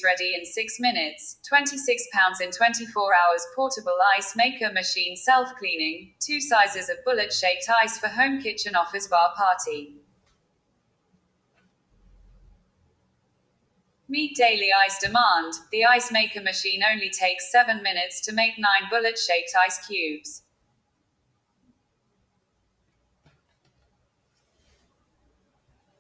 ready in 6 minutes, £26 in 24 hours. Portable ice maker machine, self-cleaning, 2 sizes of bullet-shaped ice for home kitchen, offers bar party. Meet daily ice demand. The ice maker machine only takes 7 minutes to make 9 bullet-shaped ice cubes.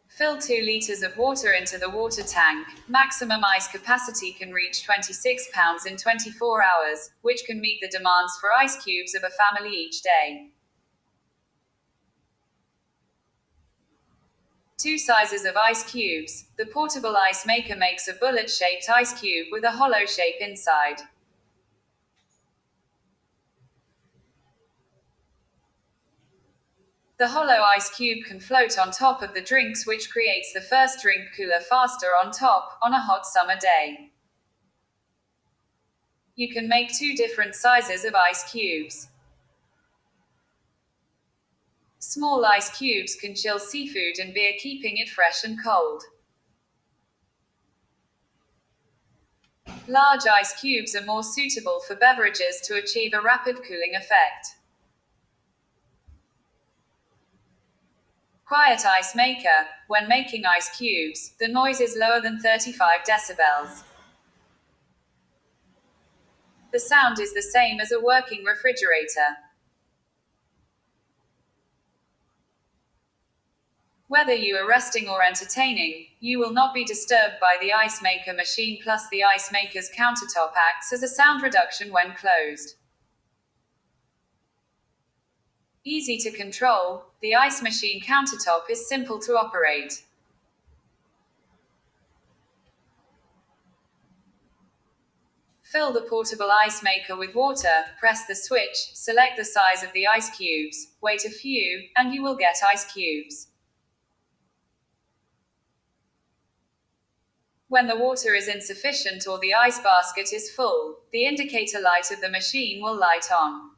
Fill 2 liters of water into the water tank. Maximum ice capacity can reach £26 in 24 hours, which can meet the demands for ice cubes of a family each day. 2 sizes of ice cubes. The portable ice maker makes a bullet-shaped ice cube with a hollow shape inside. The hollow ice cube can float on top of the drinks, which creates the first drink cooler faster on top, on a hot summer day. You can make 2 different sizes of ice cubes. Small ice cubes can chill seafood and beer, keeping it fresh and cold. Large ice cubes are more suitable for beverages to achieve a rapid cooling effect. Quiet ice maker. When making ice cubes, the noise is lower than 35 decibels. The sound is the same as a working refrigerator. Whether you are resting or entertaining, you will not be disturbed by the ice maker machine. Plus, the ice maker's countertop acts as a sound reduction when closed. Easy to control, the ice machine countertop is simple to operate. Fill the portable ice maker with water, press the switch, select the size of the ice cubes, wait a few, and you will get ice cubes. When the water is insufficient or the ice basket is full, the indicator light of the machine will light on.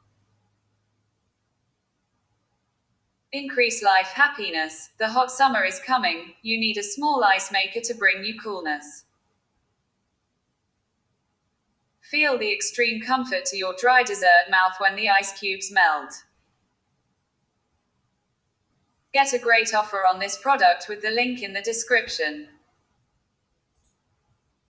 Increase life happiness. The hot summer is coming. You need a small ice maker to bring you coolness. Feel the extreme comfort to your dry dessert mouth when the ice cubes melt. Get a great offer on this product with the link in the description.